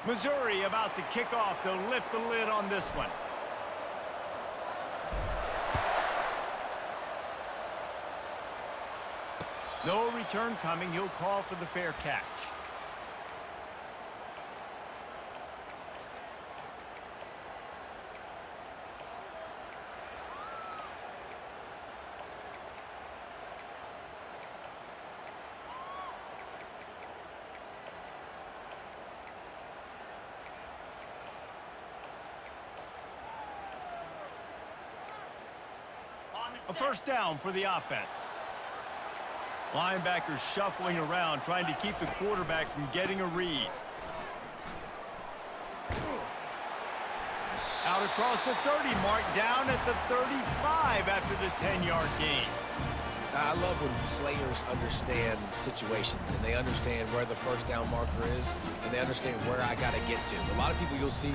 Missouri about to kick off to lift the lid on this one. No return coming. He'll call for the fair catch. A first down for the offense. Linebackers shuffling around, trying to keep the quarterback from getting a read. Out across the 30 mark, down at the 35 after the 10-yard gain. I love when players understand situations and they understand where the first down marker is and they understand where I got to get to. A lot of people you'll see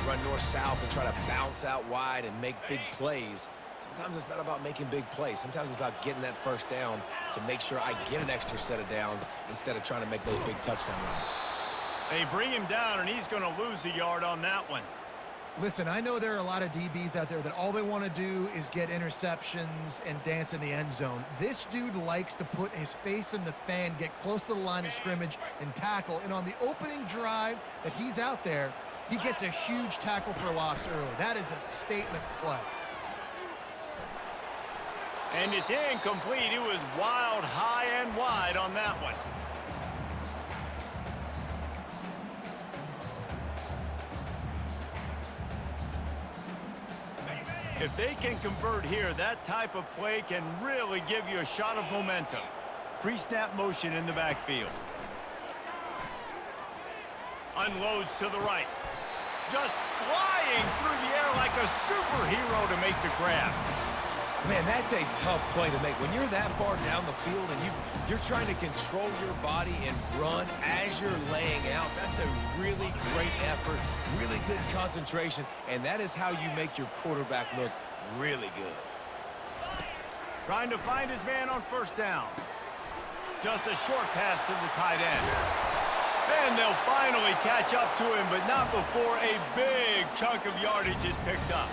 run north-south and try to bounce out wide and make big plays. Sometimes it's not about making big plays. Sometimes it's about getting that first down to make sure I get an extra set of downs instead of trying to make those big touchdown runs. They bring him down, and he's going to lose a yard on that one. Listen, I know there are a lot of DBs out there that all they want to do is get interceptions and dance in the end zone. This dude likes to put his face in the fan, get close to the line of scrimmage, and tackle. And on the opening drive that he's out there, he gets a huge tackle for loss early. That is a statement play. And it's incomplete. It was wild, high and wide on that one. If they can convert here, that type of play can really give you a shot of momentum. Pre-snap motion in the backfield. Unloads to the right. Just flying through the air like a superhero to make the grab. Man, that's a tough play to make. When you're that far down the field and you're trying to control your body and run as you're laying out, that's a really great effort, really good concentration, and that is how you make your quarterback look really good. Trying to find his man on first down. Just a short pass to the tight end. Then they'll finally catch up to him, but not before a big chunk of yardage is picked up.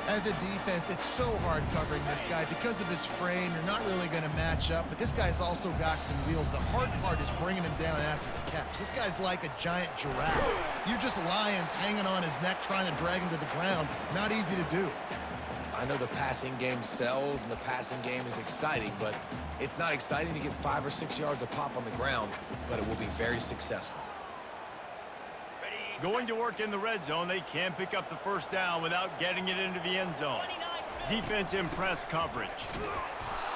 As a defense, it's so hard covering this guy. Because of his frame, you're not really going to match up, but this guy's also got some wheels. The hard part is bringing him down after the catch. This guy's like a giant giraffe. You're just lions hanging on his neck trying to drag him to the ground. Not easy to do. I know the passing game sells and the passing game is exciting, but it's not exciting to get 5 or 6 yards a pop on the ground, but it will be very successful. Going to work in the red zone, they can't pick up the first down without getting it into the end zone. Defense in press coverage.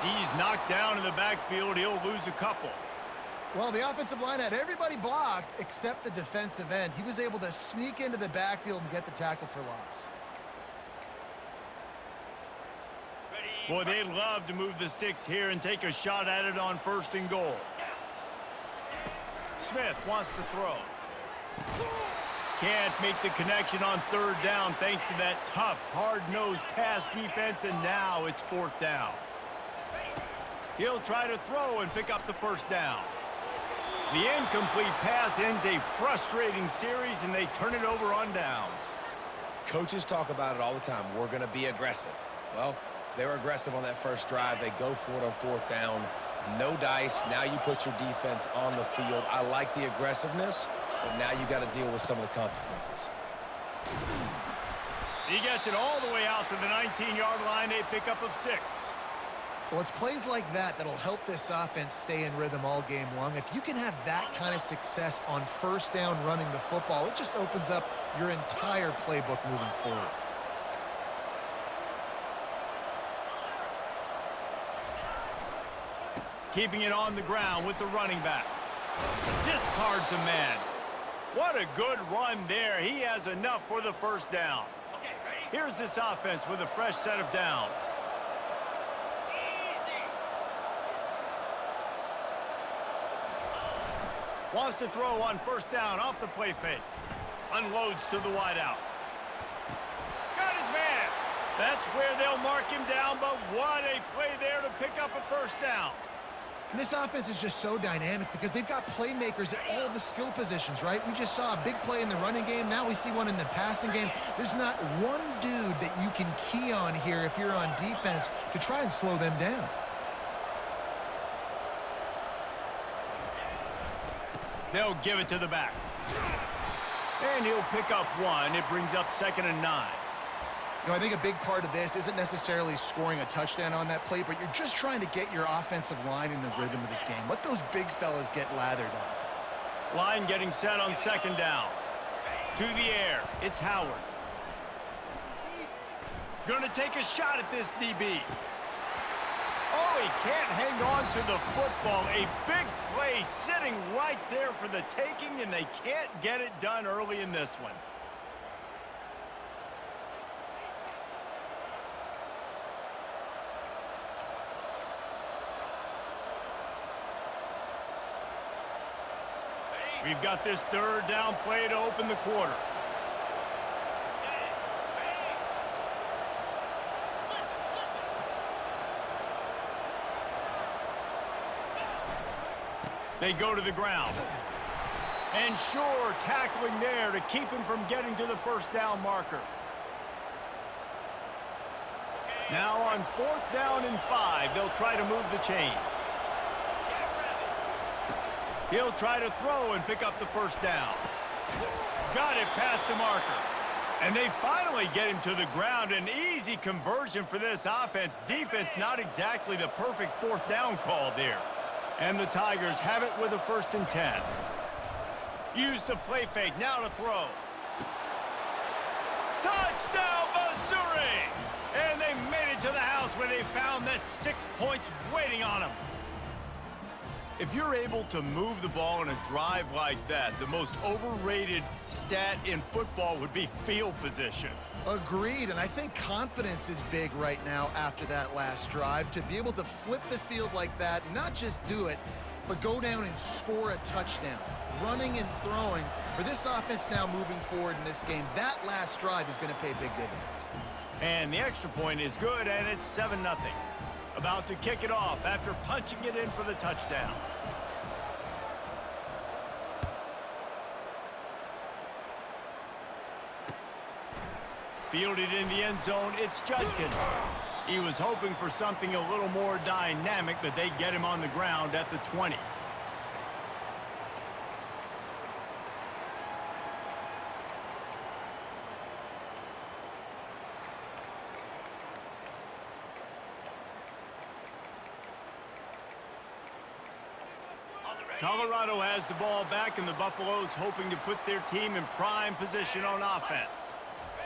He's knocked down in the backfield. He'll lose a couple. Well, the offensive line had everybody blocked except the defensive end. He was able to sneak into the backfield and get the tackle for loss. Boy, they'd love to move the sticks here and take a shot at it on first and goal. Smith wants to throw. Can't make the connection on third down thanks to that tough, hard-nosed pass defense, and now it's fourth down. He'll try to throw and pick up the first down. The incomplete pass ends a frustrating series, and they turn it over on downs. Coaches talk about it all the time. We're going to be aggressive. Well, they were aggressive on that first drive. They go for it on fourth down. No dice. Now you put your defense on the field. I like the aggressiveness, but now you got to deal with some of the consequences. He gets it all the way out to the 19-yard line, a pickup of 6. Well, it's plays like that that'll help this offense stay in rhythm all game long. If you can have that kind of success on first down running the football, it just opens up your entire playbook moving forward. Keeping it on the ground with the running back. Discards a man. What a good run there. He has enough for the first down. Here's this offense with a fresh set of downs. Wants to throw on first down off the play fake. Unloads to the wideout. Got his man. That's where they'll mark him down, but what a play there to pick up a first down. And this offense is just so dynamic because they've got playmakers at all the skill positions, right? We just saw a big play in the running game. Now we see one in the passing game. There's not one dude that you can key on here if you're on defense to try and slow them down. They'll give it to the back. And he'll pick up one. It brings up 2nd and 9. You know, I think a big part of this isn't necessarily scoring a touchdown on that play, but you're just trying to get your offensive line in the rhythm of the game. Let those big fellas get lathered up. Line getting set on 2nd down. To the air. It's Howard. Gonna take a shot at this DB. Oh, he can't hang on to the football. A big play sitting right there for the taking, and they can't get it done early in this one. We've got this 3rd down play to open the quarter. They go to the ground. And sure, tackling there to keep him from getting to the 1st down marker. Now on 4th down and 5, they'll try to move the chains. He'll try to throw and pick up the 1st down. Got it past the marker. And they finally get him to the ground. An easy conversion for this offense. Defense not exactly the perfect 4th down call there. And the Tigers have it with a 1st and 10. Use the play fake, now to throw. Touchdown, Missouri! And they made it to the house when they found that 6 points waiting on them. If you're able to move the ball in a drive like that, the most overrated stat in football would be field position. Agreed, and I think confidence is big right now after that last drive. To be able to flip the field like that, not just do it, but go down and score a touchdown. Running and throwing. For this offense now moving forward in this game, that last drive is going to pay big dividends. And the extra point is good, and it's 7-0. About to kick it off after punching it in for the touchdown. Fielded in the end zone, it's Judkins. He was hoping for something a little more dynamic, but they get him on the ground at the 20. Colorado has the ball back, and the Buffaloes hoping to put their team in prime position on offense.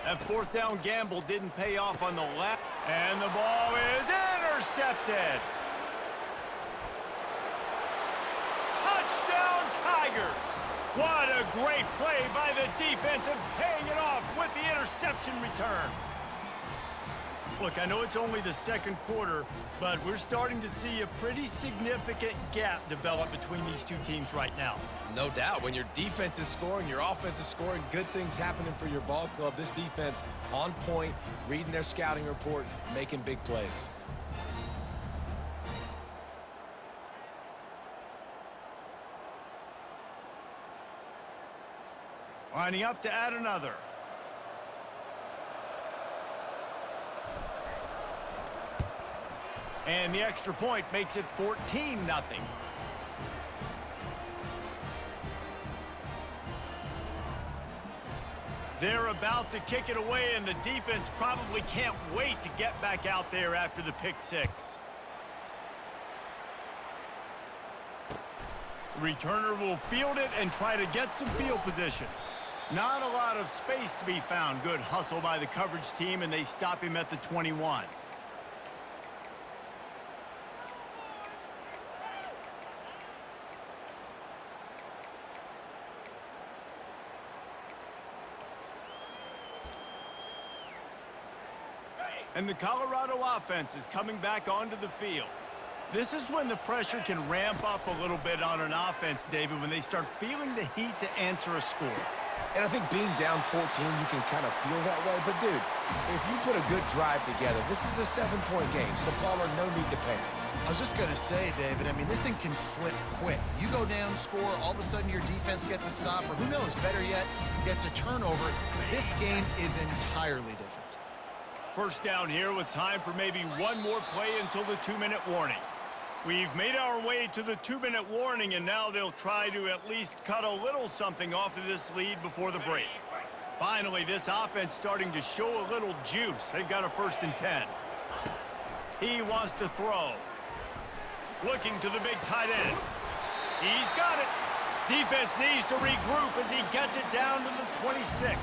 That 4th down gamble didn't pay off on the left, and the ball is intercepted. Touchdown, Tigers! What a great play by the defense and paying it off with the interception return. Look, I know it's only the 2nd quarter, but we're starting to see a pretty significant gap develop between these two teams right now. No doubt. When your defense is scoring, your offense is scoring, good things happening for your ball club. This defense on point, reading their scouting report, making big plays. Lining up to add another. And the extra point makes it 14-0. They're about to kick it away, and the defense probably can't wait to get back out there after the pick six. The returner will field it and try to get some field position. Not a lot of space to be found. Good hustle by the coverage team, and they stop him at the 21. And the Colorado offense is coming back onto the field. This is when the pressure can ramp up a little bit on an offense, David, when they start feeling the heat to answer a score. And I think being down 14, you can kind of feel that way. But, dude, if you put a good drive together, this is a 7-point game, so Palmer, no need to panic. I was just going to say, David, I mean, this thing can flip quick. You go down, score, all of a sudden your defense gets a stop, or who knows, better yet, gets a turnover. This game is entirely different. First down here with time for maybe one more play until the 2-minute warning. We've made our way to the 2-minute warning, and now they'll try to at least cut a little something off of this lead before the break. Finally, this offense starting to show a little juice. They've got a 1st and 10. He wants to throw. Looking to the big tight end. He's got it. Defense needs to regroup as he gets it down to the 26.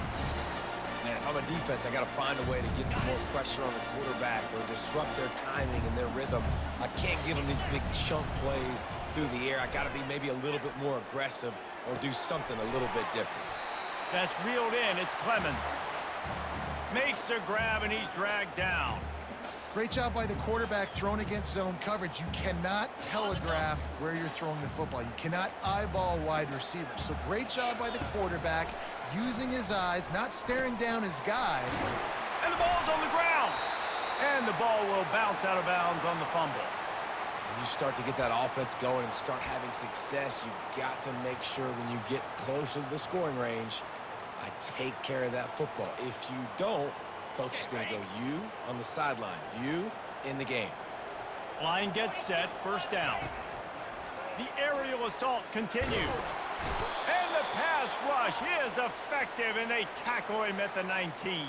Man, if I'm a defense, I got to find a way to get some more pressure on the quarterback or disrupt their timing and their rhythm. I can't give them these big chunk plays through the air. I got to be maybe a little bit more aggressive or do something a little bit different. That's reeled in. It's Clemens. Makes a grab, and he's dragged down. Great job by the quarterback thrown against zone coverage. You cannot telegraph where you're throwing the football. You cannot eyeball wide receivers. So great job by the quarterback using his eyes, not staring down his guy. And the ball's on the ground. And the ball will bounce out of bounds on the fumble. When you start to get that offense going and start having success, you've got to make sure when you get closer to the scoring range, I take care of that football. If you don't, coach is going to go you on the sideline, you in the game. Line gets set, 1st down. The aerial assault continues. And the pass rush is effective, and they tackle him at the 19.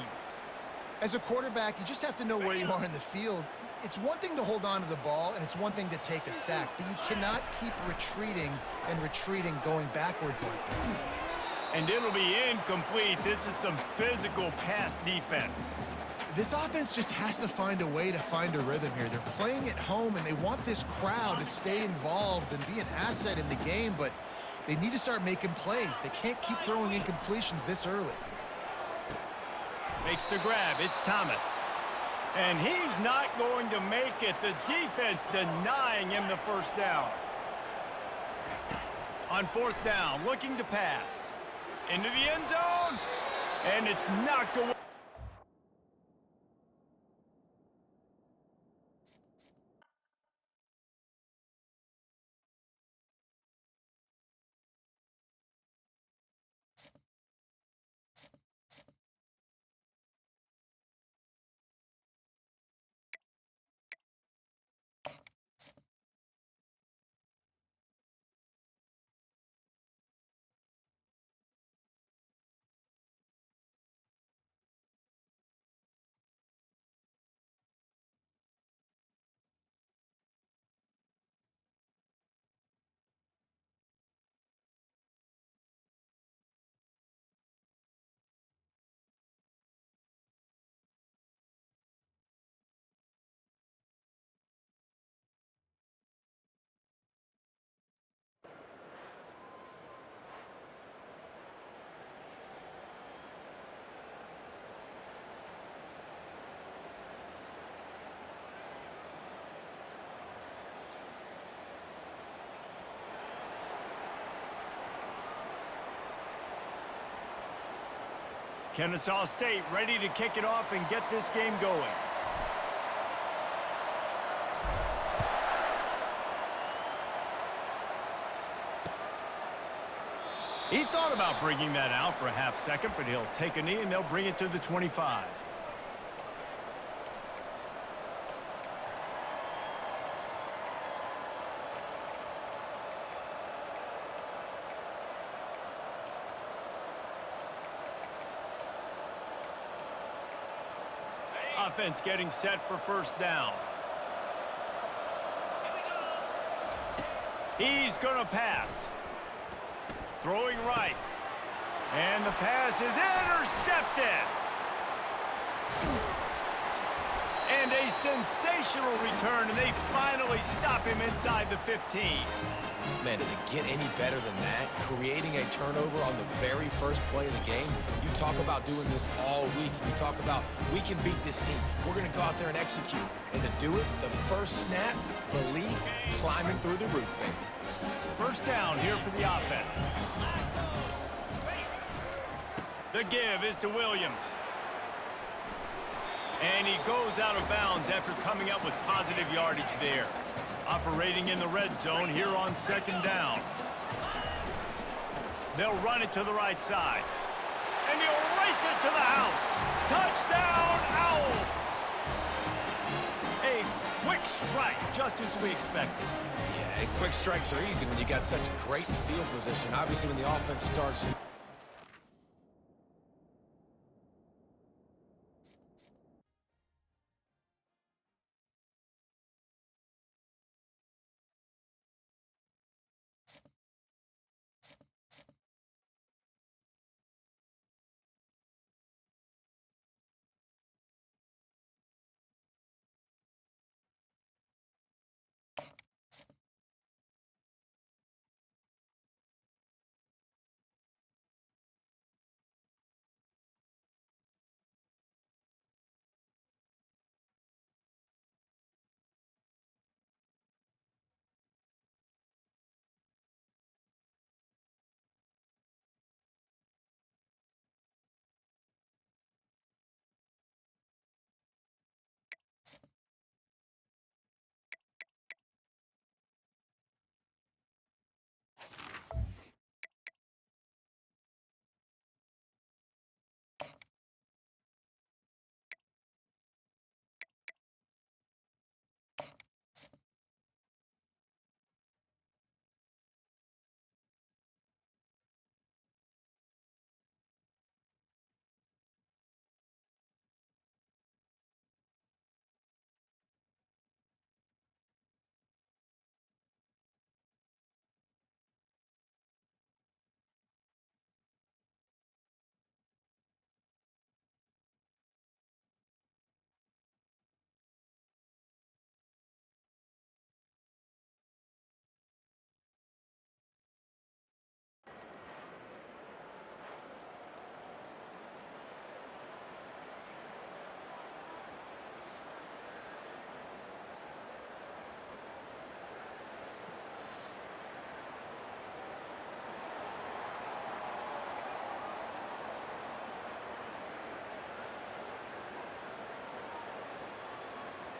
As a quarterback, you just have to know where you are in the field. It's one thing to hold on to the ball, and it's one thing to take a sack, but you cannot keep retreating and retreating going backwards like that. And it'll be incomplete. This is some physical pass defense. This offense just has to find a way to find a rhythm here. They're playing at home, and they want this crowd to stay involved and be an asset in the game, but they need to start making plays. They can't keep throwing incompletions this early. Makes the grab. It's Thomas. And he's not going to make it. The defense denying him the 1st down. On 4th down, looking to pass. Into the end zone. And it's knocked away. Kennesaw State ready to kick it off and get this game going. He thought about bringing that out for a half second, but he'll take a knee and they'll bring it to the 25. Offense getting set for 1st down. He's going to pass. Throwing right. And the pass is intercepted. And a sensational return, and they finally stop him inside the 15. Man, does it get any better than that? Creating a turnover on the very first play of the game. You talk about doing this all week. You talk about, we can beat this team. We're going to go out there and execute. And to do it, the first snap, belief climbing through the roof, baby. 1st down here for the offense. The give is to Williams. And he goes out of bounds after coming up with positive yardage there. Operating in the red zone here on second down. They'll run it to the right side. And he'll race it to the house. Touchdown, Owls! A quick strike, just as we expected. Yeah, and quick strikes are easy when you got such great field position. Obviously, when the offense starts...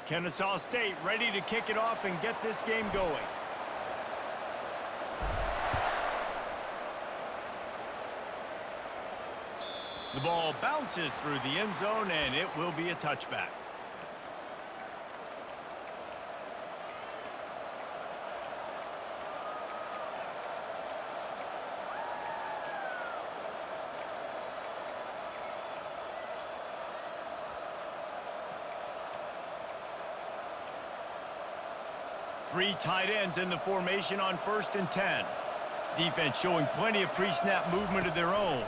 Kennesaw State ready to kick it off and get this game going. The ball bounces through the end zone, and it will be a touchback. Three tight ends in the formation on 1st and 10. Defense showing plenty of pre-snap movement of their own.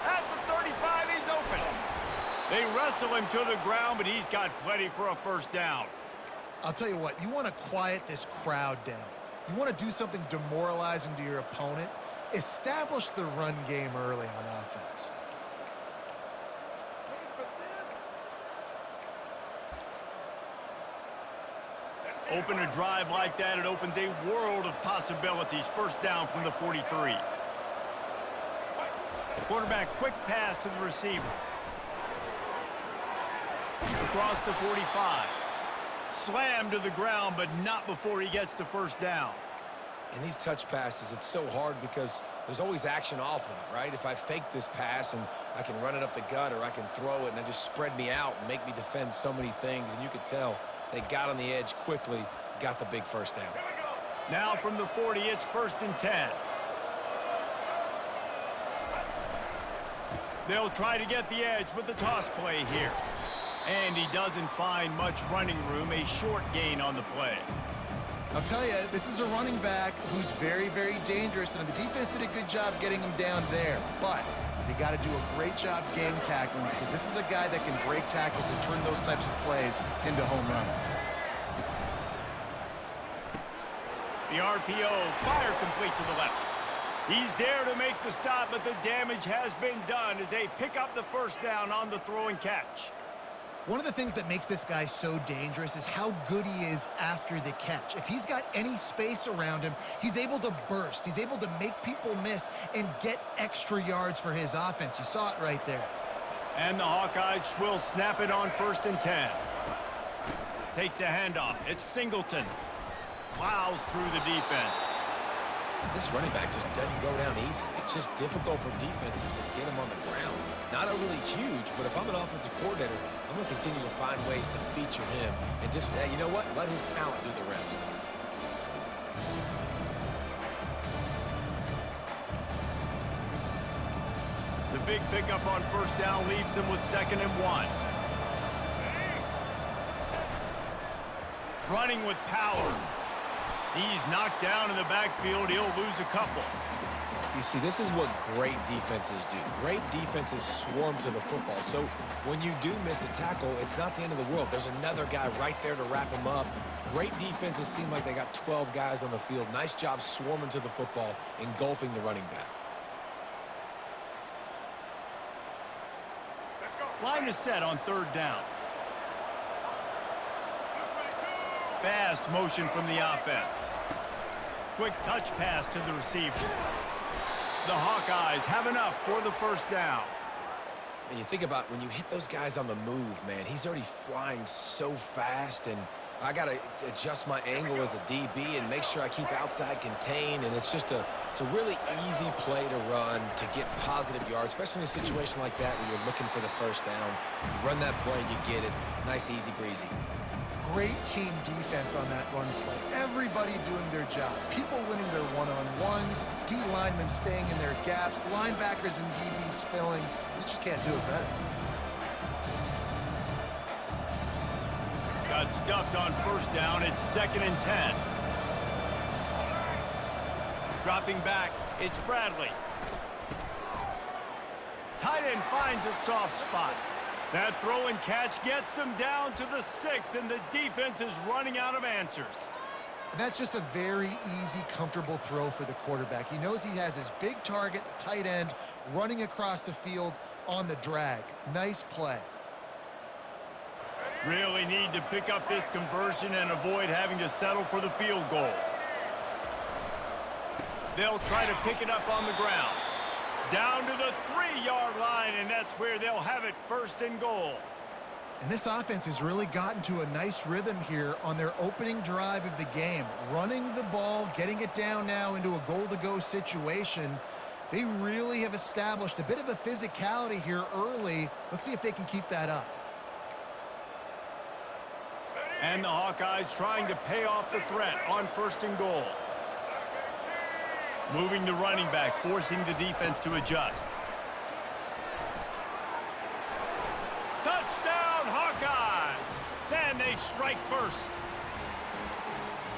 At the 35, he's open. They wrestle him to the ground, but he's got plenty for a first down. I'll tell you what, you want to quiet this crowd down. You want to do something demoralizing to your opponent. Establish the run game early on offense. Open a drive like that, it opens a world of possibilities. First down from the 43. Quarterback, quick pass to the receiver. Across the 45. Slammed to the ground, but not before he gets the first down. In these touch passes, it's so hard because there's always action off of it, right? If I fake this pass and I can run it up the gut or I can throw it and it just spread me out and make me defend so many things, and you could tell they got on the edge quickly, got the big first down. Now from the 40, it's 1st and 10. They'll try to get the edge with the toss play here. And he doesn't find much running room, a short gain on the play. I'll tell you, this is a running back who's very, very dangerous, and the defense did a good job getting him down there. But you got to do a great job game tackling because this is a guy that can break tackles and turn those types of plays into home runs. The RPO, fire complete to the left. He's there to make the stop, but the damage has been done as they pick up the first down on the throw and catch. One of the things that makes this guy so dangerous is how good he is after the catch. If he's got any space around him, he's able to burst. He's able to make people miss and get extra yards for his offense. You saw it right there. And the Hawkeyes will snap it on 1st and 10. Takes a handoff. It's Singleton. Plows through the defense. This running back just doesn't go down easy. It's just difficult for defenses to get him on the ground. Not overly huge, but if I'm an offensive coordinator, I'm going to continue to find ways to feature him and just, you know what? Let his talent do the rest. The big pickup on first down leaves them with 2nd and 1. Running with power. He's knocked down in the backfield. He'll lose a couple. You see, this is what great defenses do. Great defenses swarm to the football. So when you do miss a tackle, it's not the end of the world. There's another guy right there to wrap him up. Great defenses seem like they got 12 guys on the field. Nice job swarming to the football, engulfing the running back. Line is set on 3rd down. Fast motion from the offense. Quick touch pass to the receiver. The Hawkeyes have enough for the 1st down. And you think about when you hit those guys on the move, man, he's already flying so fast, and I got to adjust my angle as a DB and make sure I keep outside contained, and it's a really easy play to run to get positive yards, especially in a situation like that where you're looking for the 1st down. You run that play, you get it. Nice, easy breezy. Great team defense on that run play. Everybody doing their job. People winning their one-on-ones, D linemen staying in their gaps, linebackers and DBs filling. You just can't do it better. Got stuffed on 1st down. It's 2nd and 10. Dropping back, it's Bradley. Tight end finds a soft spot. That throw and catch gets them down to the 6, and the defense is running out of answers. And that's just a very easy, comfortable throw for the quarterback. He knows he has his big target, the tight end, running across the field on the drag. Nice play. Really need to pick up this conversion and avoid having to settle for the field goal. They'll try to pick it up on the ground. Down to the 3-yard line, and that's where they'll have it 1st and goal. And this offense has really gotten to a nice rhythm here on their opening drive of the game. Running the ball, getting it down now into a goal-to-go situation. They really have established a bit of a physicality here early. Let's see if they can keep that up. And the Hawkeyes trying to pay off the threat on 1st and goal. Moving the running back, forcing the defense to adjust. Touchdown, Hawkeyes! Then they strike first.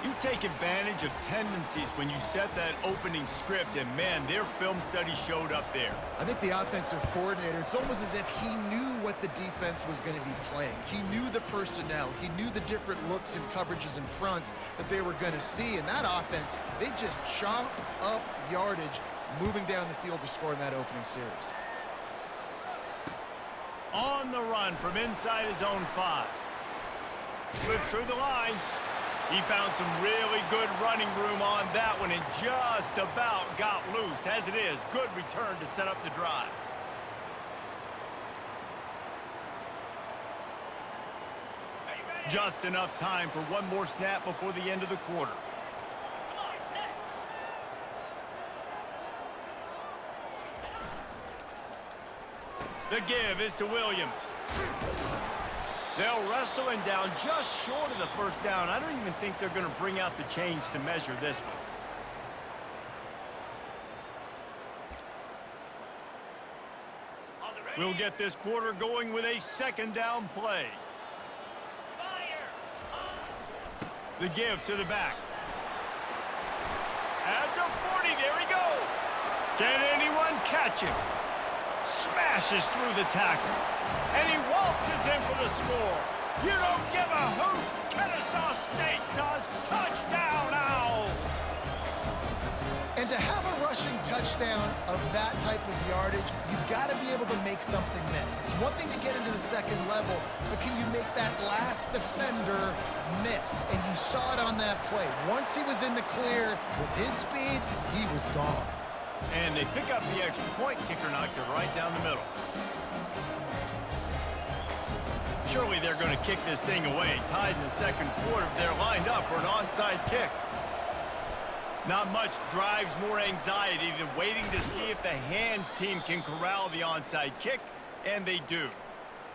You take advantage of tendencies when you set that opening script, and man, their film study showed up there. I think the offensive coordinator, it's almost as if he knew what the defense was going to be playing. He knew the personnel. He knew the different looks and coverages and fronts that they were going to see. And that offense, they just chomp up yardage, moving down the field to score in that opening series. On the run from inside his own 5. Slips through the line. He found some really good running room on that one and just about got loose. As it is, good return to set up the drive. Just enough time for one more snap before the end of the quarter. The give is to Williams. They'll wrestle him down just short of the 1st down. I don't even think they're going to bring out the chains to measure this one. We'll get this quarter going with a 2nd down play. The give to the back. At the 40, there he goes. Can anyone catch him? Smashes through the tackle. And he waltzes in for the score. You don't give a hoot. Kennesaw State does. Touchdown, Owls. And to have a rushing touchdown of that type of yardage, you've got to be able to make something miss. It's one thing to get into the 2nd level, but can you make that last defender miss? And you saw it on that play. Once he was in the clear with his speed, he was gone. And they pick up the extra point. Kicker knocked it right down the middle. Surely they're going to kick this thing away. Tied in the second quarter, they're lined up for an onside kick. Not much drives more anxiety than waiting to see if the hands team can corral the onside kick, and they do.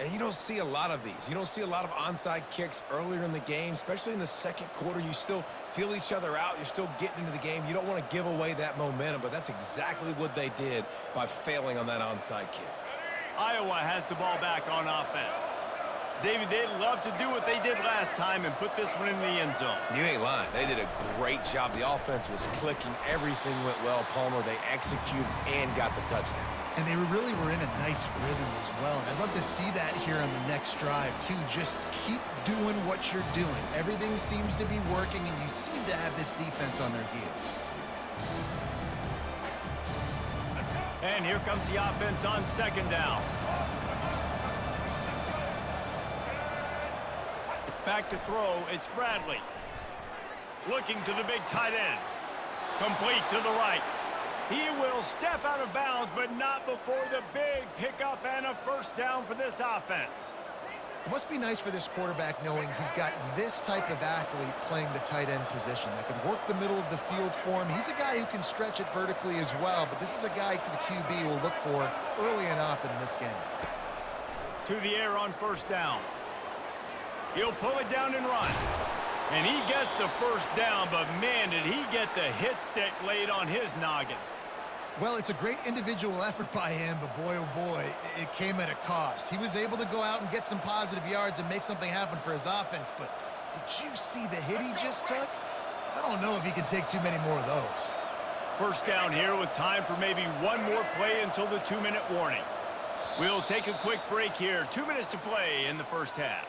And you don't see a lot of these. You don't see a lot of onside kicks earlier in the game, especially in the second quarter. You still feel each other out. You're still getting into the game. You don't want to give away that momentum, but that's exactly what they did by failing on that onside kick. Iowa has the ball back on offense. David, they'd love to do what they did last time and put this one in the end zone. You ain't lying. They did a great job. The offense was clicking. Everything went well, Palmer. They executed and got the touchdown. And they really were in a nice rhythm as well. And I'd love to see that here on the next drive, too. Just keep doing what you're doing. Everything seems to be working, and you seem to have this defense on their heels. And here comes the offense on second down. Back to throw, it's Bradley. Looking to the big tight end. Complete to the right. He will step out of bounds, but not before the big pickup and a first down for this offense. It must be nice for this quarterback knowing he's got this type of athlete playing the tight end position that can work the middle of the field for him. He's a guy who can stretch it vertically as well, but this is a guy the QB will look for early and often in this game. To the air on first down. He'll pull it down and run. And he gets the first down, but man, did he get the hit stick laid on his noggin. Well, it's a great individual effort by him, but boy, oh boy, it came at a cost. He was able to go out and get some positive yards and make something happen for his offense, but did you see the hit he just took? I don't know if he can take too many more of those. First down here with time for maybe one more play until the 2-minute warning. We'll take a quick break here. 2 minutes to play in the first half.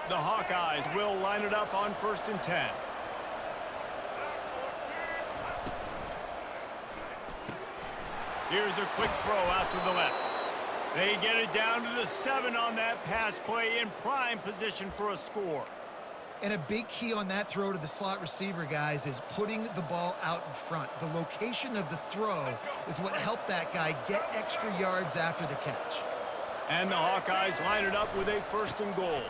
The Hawkeyes will line it up on 1st and 10. Here's a quick throw out to the left. They get it down to the 7 on that pass play in prime position for a score. And a big key on that throw to the slot receiver, guys, is putting the ball out in front. The location of the throw is what helped that guy get extra yards after the catch. And the Hawkeyes line it up with a 1st and goal.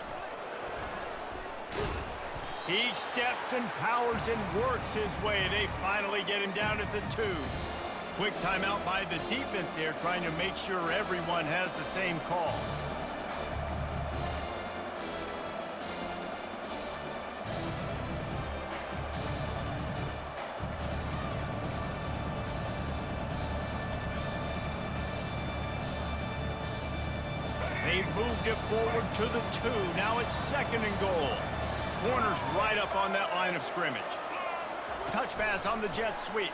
He steps and powers and works his way. They finally get him down at the 2. Quick timeout by the defense there, trying to make sure everyone has the same call. They've moved it forward to the 2. Now it's 2nd and goal. Corners right up on that line of scrimmage. Touch pass on the jet sweep.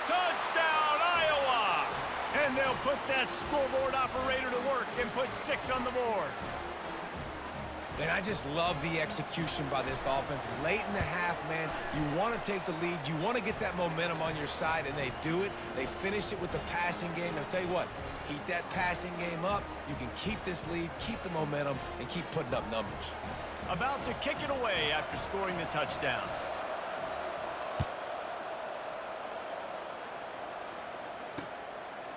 Touchdown, Iowa! And they'll put that scoreboard operator to work and put 6 on the board. Man, I just love the execution by this offense. Late in the half, man, you want to take the lead. You want to get that momentum on your side, and they do it. They finish it with the passing game. I'll tell you what, heat that passing game up. You can keep this lead, keep the momentum, and keep putting up numbers. About to kick it away after scoring the touchdown.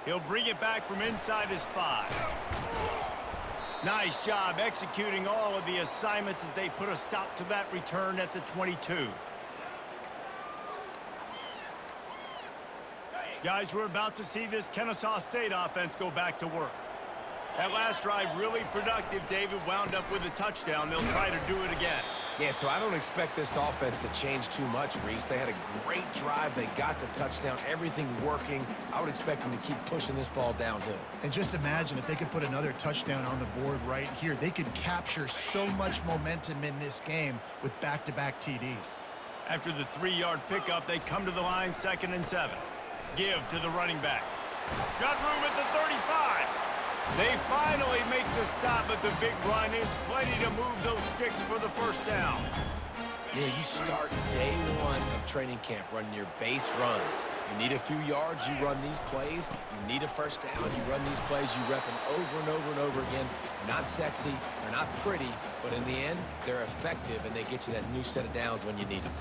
He'll bring it back from inside his 5. Nice job executing all of the assignments as they put a stop to that return at the 22. Guys, we're about to see this Kennesaw State offense go back to work. That last drive really productive. David wound up with a touchdown. They'll try to do it again. Yeah, so I don't expect this offense to change too much, Reese. They had a great drive. They got the touchdown. Everything working. I would expect them to keep pushing this ball downhill. And just imagine if they could put another touchdown on the board right here. They could capture so much momentum in this game with back-to-back TDs. After the 3-yard pickup, they come to the line 2nd and 7. Give to the running back. Got room at the 35. They finally make the stop, but the big run is plenty to move those sticks for the first down. You know, you start day one of training camp running your base runs. You need a few yards, you run these plays. You need a first down, you run these plays. You rep them over and over and over again. Not sexy, they're not pretty, but in the end, they're effective, and they get you that new set of downs when you need them.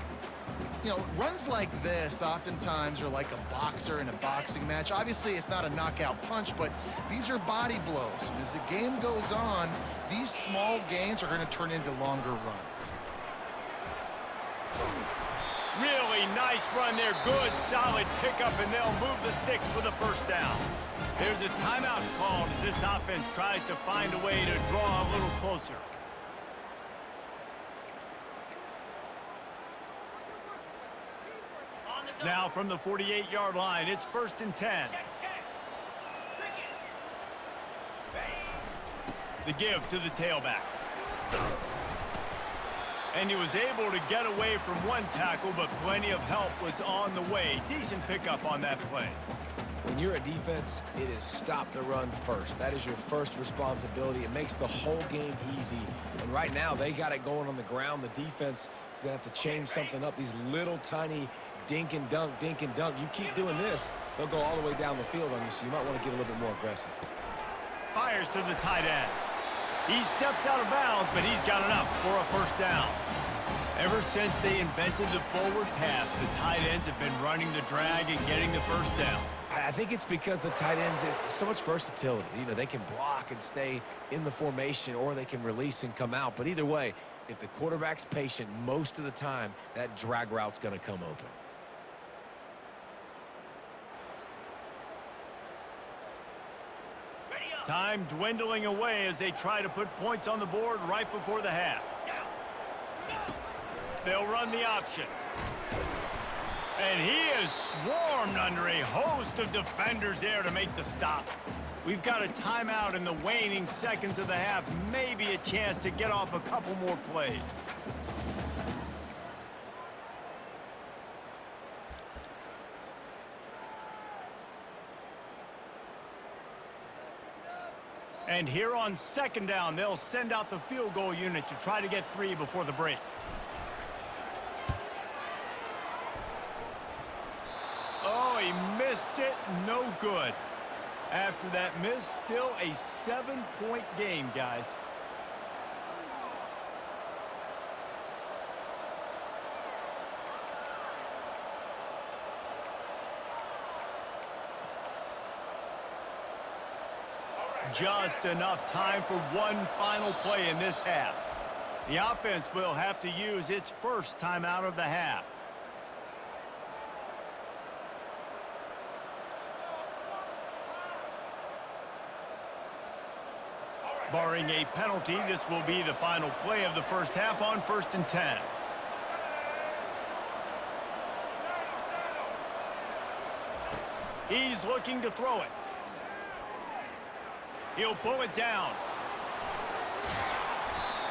You know, runs like this oftentimes are like a boxer in a boxing match. Obviously, it's not a knockout punch, but these are body blows. And as the game goes on, these small gains are going to turn into longer runs. Really nice run there. Good, solid pickup, and they'll move the sticks for the first down. There's a timeout called as this offense tries to find a way to draw a little closer. Now from the 48-yard line, it's 1st and 10. The give to the tailback. And he was able to get away from one tackle, but plenty of help was on the way. Decent pickup on that play. When you're a defense, it is stop the run first. That is your first responsibility. It makes the whole game easy. And right now, they got it going on the ground. The defense is going to have to change something up. These little tiny dink and dunk, dink and dunk. You keep doing this, they'll go all the way down the field on you, so you might want to get a little bit more aggressive. Fires to the tight end. He steps out of bounds, but he's got enough for a first down. Ever since they invented the forward pass, the tight ends have been running the drag and getting the first down. I think it's because the tight ends is so much versatility. You know, they can block and stay in the formation, or they can release and come out. But either way, if the quarterback's patient most of the time, that drag route's going to come open. Time dwindling away as they try to put points on the board right before the half. They'll run the option. And he is swarmed under a host of defenders there to make the stop. We've got a timeout in the waning seconds of the half. Maybe a chance to get off a couple more plays. And here on 2nd down, they'll send out the field goal unit to try to get 3 before the break. Oh, he missed it. No good. After that miss, still a 7-point game, guys. Just enough time for one final play in this half. The offense will have to use its first timeout of the half. Barring a penalty, this will be the final play of the first half on 1st and 10. He's looking to throw it. He'll pull it down.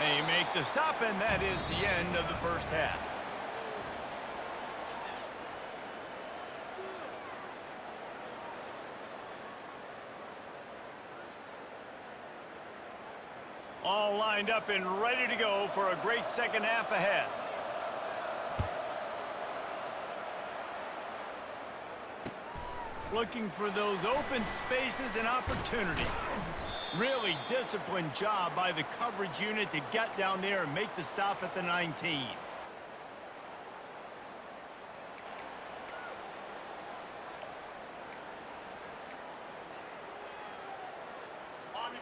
They make the stop, and that is the end of the first half. All lined up and ready to go for a great second half ahead. Looking for those open spaces and opportunity. Really disciplined job by the coverage unit to get down there and make the stop at the 19.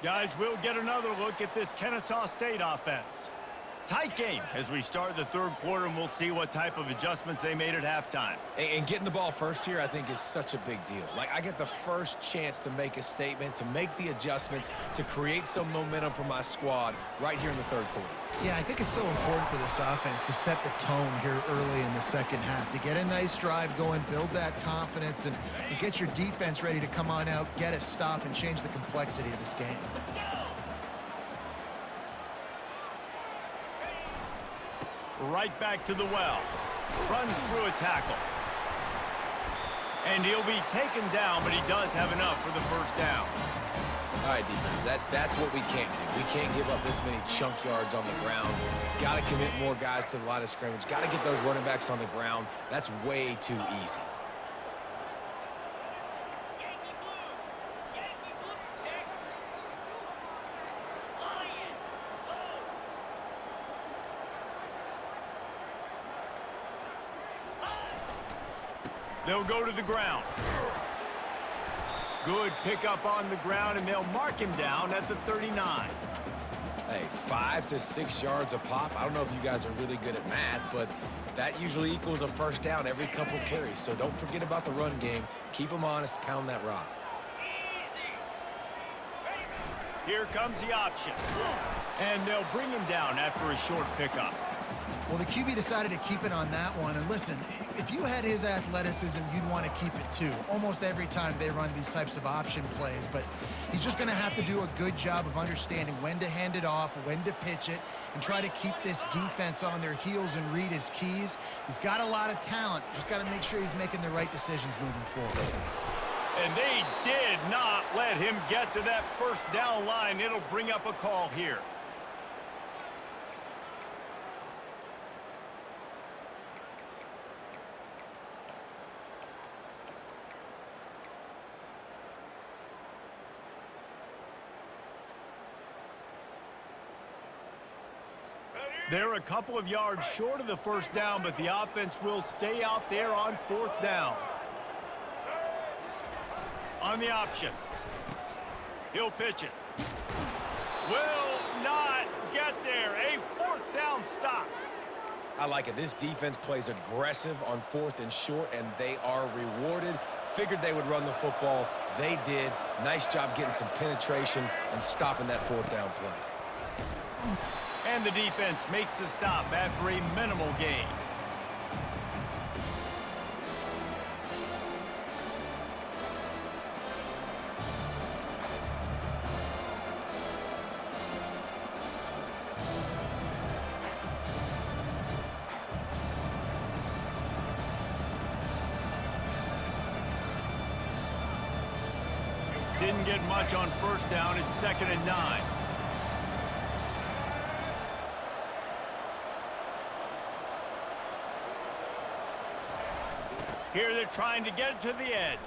Guys, we'll get another look at this Kennesaw State offense. Tight game as we start the 3rd quarter, and we'll see what type of adjustments they made at halftime. And getting the ball first here, I think, is such a big deal. Like, I get the first chance to make a statement, to make the adjustments, to create some momentum for my squad right here in the 3rd quarter. Yeah, I think it's so important for this offense to set the tone here early in the second half, to get a nice drive going, build that confidence, and get your defense ready to come on out, get a stop, and change the complexity of this game. Right back to the well. Runs through a tackle. And he'll be taken down, but he does have enough for the first down. All right, defense, that's what we can't do. We can't give up this many chunk yards on the ground. Got to commit more guys to the line of scrimmage. Got to get those running backs on the ground. That's way too easy. They'll go to the ground. Good pickup on the ground, and they'll mark him down at the 39. Hey, 5 to 6 yards a pop. I don't know if you guys are really good at math, but that usually equals a first down every couple carries. So don't forget about the run game. Keep them honest. Pound that rock. Here comes the option. And they'll bring him down after a short pickup. Well, the QB decided to keep it on that one. And listen, if you had his athleticism, you'd want to keep it too. Almost every time they run these types of option plays. But he's just going to have to do a good job of understanding when to hand it off, when to pitch it, and try to keep this defense on their heels and read his keys. He's got a lot of talent. Just got to make sure he's making the right decisions moving forward. And they did not let him get to that first down line. It'll bring up a call here. They're a couple of yards short of the first down, but the offense will stay out there on fourth down. On the option. He'll pitch it. Will not get there. A fourth down stop. I like it. This defense plays aggressive on 4th and short, and they are rewarded. Figured they would run the football. They did. Nice job getting some penetration and stopping that 4th down play. And the defense makes the stop after a minimal gain. Didn't get much on first down. It's 2nd and 9. Here they're trying to get it to the edge.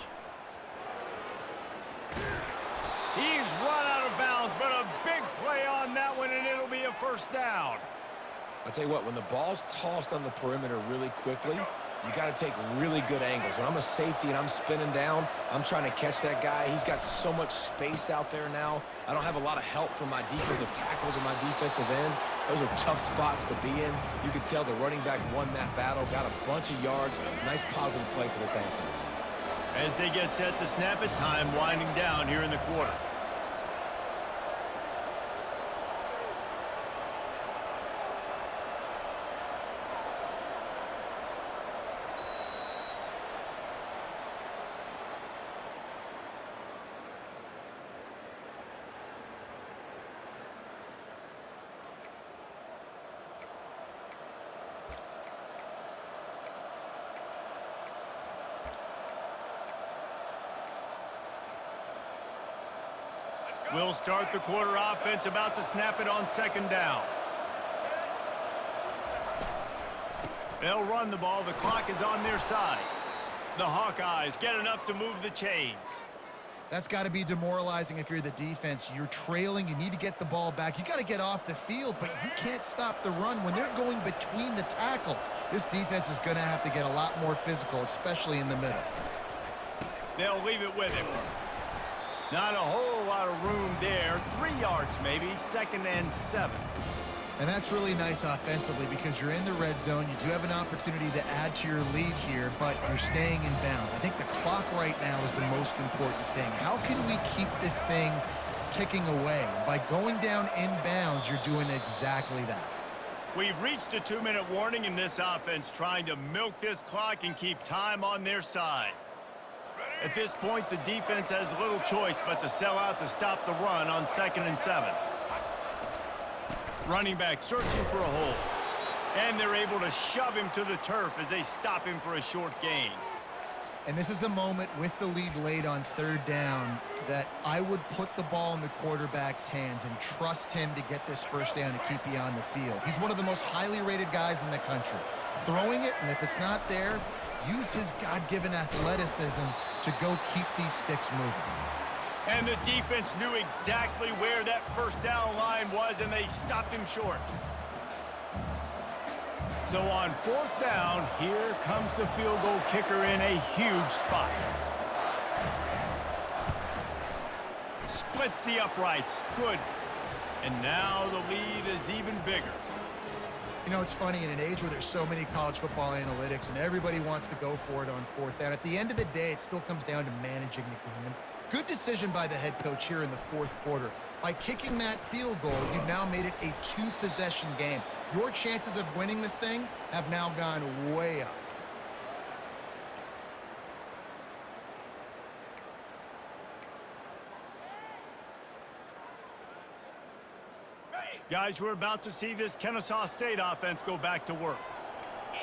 He's run out of bounds, but a big play on that one, and it'll be a first down. I'll tell you what, when the ball's tossed on the perimeter really quickly, you got to take really good angles. When I'm a safety and I'm spinning down, I'm trying to catch that guy. He's got so much space out there now. I don't have a lot of help from my defensive tackles or my defensive ends. Those are tough spots to be in. You could tell the running back won that battle, got a bunch of yards. Nice positive play for this offense. As they get set to snap it, time winding down here in the quarter. We'll start the quarter offense, about to snap it on 2nd down. They'll run the ball. The clock is on their side. The Hawkeyes get enough to move the chains. That's got to be demoralizing if you're the defense. You're trailing. You need to get the ball back. You got to get off the field, but you can't stop the run when they're going between the tackles. This defense is going to have to get a lot more physical, especially in the middle. They'll leave it with him. Not a whole lot of room there. 3 yards maybe. 2nd and 7. And that's really nice offensively because you're in the red zone. You do have an opportunity to add to your lead here, but you're staying in bounds. I think the clock right now is the most important thing. How can we keep this thing ticking away? By going down in bounds, you're doing exactly that. We've reached a 2-minute warning in this offense, trying to milk this clock and keep time on their side. At this point, the defense has little choice but to sell out to stop the run on 2nd and 7. Running back searching for a hole. And they're able to shove him to the turf as they stop him for a short gain. And this is a moment with the lead late on 3rd down. that I would put the ball in the quarterback's hands and trust him to get this first down and keep you on the field. He's one of the most highly rated guys in the country. Throwing it, and if it's not there, use his God-given athleticism to go keep these sticks moving. And the defense knew exactly where that first down line was, and they stopped him short. So on fourth down, here comes the field goal kicker in a huge spot. Splits the uprights. Good. And now the lead is even bigger. You know, it's funny, in an age where there's so many college football analytics and everybody wants to go for it on fourth down, at the end of the day, it still comes down to managing the game. Good decision by the head coach here in the fourth quarter. By kicking that field goal, you've now made it a two-possession game. Your chances of winning this thing have now gone way up. Guys, we're about to see this Kennesaw State offense go back to work.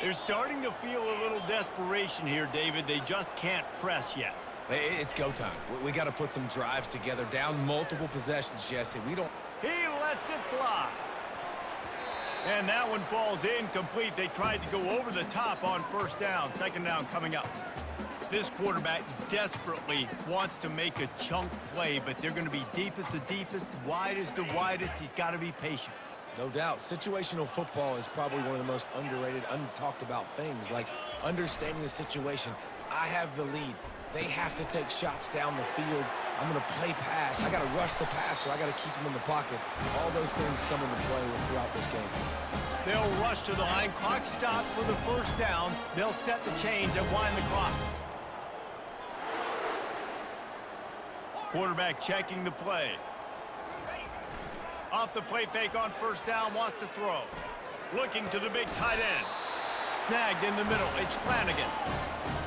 They're starting to feel a little desperation here, David. They just can't press yet. It's go time. We got to put some drives together. Down multiple possessions, Jesse. We don't... He lets it fly. And that one falls incomplete. They tried to go over the top on first down. Second down coming up. This quarterback desperately wants to make a chunk play, but they're going to be deepest the deepest, widest the widest. He's got to be patient. No doubt. Situational football is probably one of the most underrated, untalked about things, like understanding the situation. I have the lead. They have to take shots down the field. I'm going to play pass. I got to rush the passer. I got to keep him in the pocket. All those things come into play throughout this game. They'll rush to the line. Clock stopped for the first down. They'll set the chains and wind the clock. Quarterback checking the play. Off the play fake on first down, wants to throw. Looking to the big tight end. Snagged in the middle. It's Flanagan.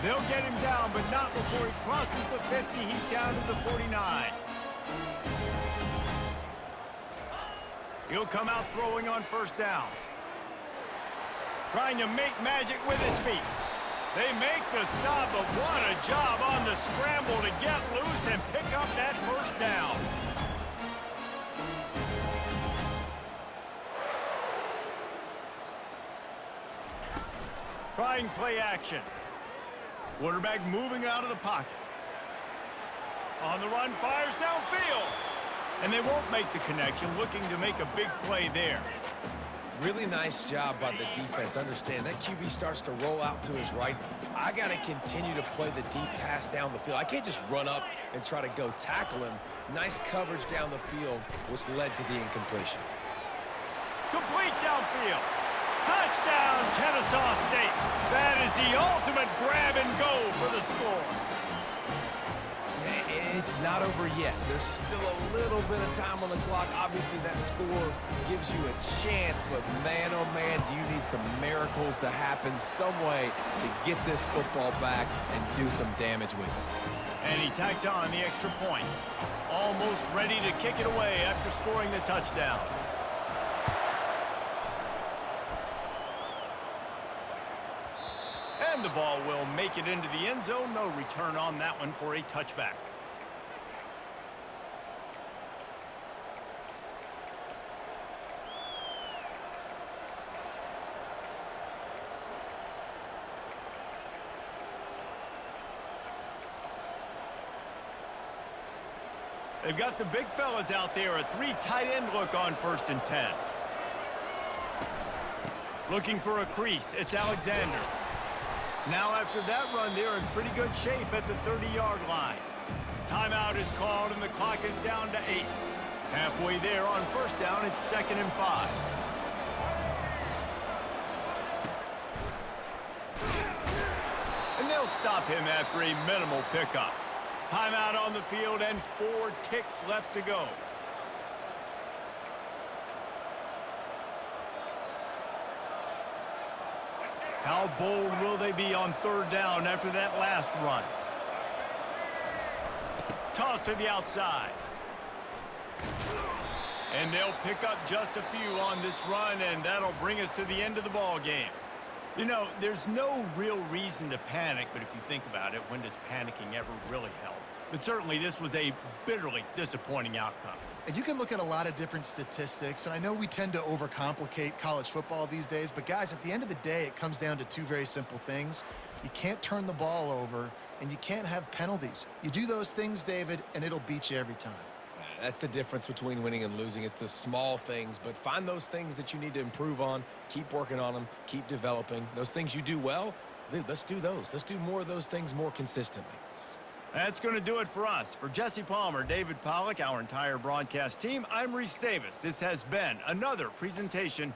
They'll get him down, but not before he crosses the 50. He's down to the 49. He'll come out throwing on first down. Trying to make magic with his feet. They make the stop, but what a job on the scramble to get loose and pick up that first down. Trying play action. Quarterback moving out of the pocket. On the run, fires downfield. And they won't make the connection, looking to make a big play there. Really nice job by the defense. Understand, that QB starts to roll out to his right. I got to continue to play the deep pass down the field. I can't just run up and try to go tackle him. Nice coverage down the field, which led to the incompletion. Complete downfield. Touchdown, Kennesaw State. That is the ultimate grab and go for the score. It's not over yet. There's still a little bit of time on the clock. Obviously, that score gives you a chance, but man, oh man, do you need some miracles to happen some way to get this football back and do some damage with it. And he tacks on the extra point. Almost ready to kick it away after scoring the touchdown. And the ball will make it into the end zone. No return on that one for a touchback. They've got the big fellas out there, a three tight end look on 1st and 10. Looking for a crease, it's Alexander. Now after that run, they're in pretty good shape at the 30-yard line. Timeout is called and the clock is down to 8. Halfway there on first down, it's 2nd and 5. And they'll stop him after a minimal pickup. Timeout on the field and 4 ticks left to go. How bold will they be on 3rd down after that last run? Toss to the outside. And they'll pick up just a few on this run, and that'll bring us to the end of the ball game. You know, there's no real reason to panic, but if you think about it, when does panicking ever really help? But certainly this was a bitterly disappointing outcome. And you can look at a lot of different statistics, and I know we tend to overcomplicate college football these days, but guys, at the end of the day, it comes down to two very simple things. You can't turn the ball over, and you can't have penalties. You do those things, David, and it'll beat you every time. That's the difference between winning and losing. It's the small things, but find those things that you need to improve on, keep working on them, keep developing. Those things you do well, let's do those. Let's do more of those things more consistently. That's going to do it for us. For Jesse Palmer, David Pollack, our entire broadcast team, I'm Reese Davis. This has been another presentation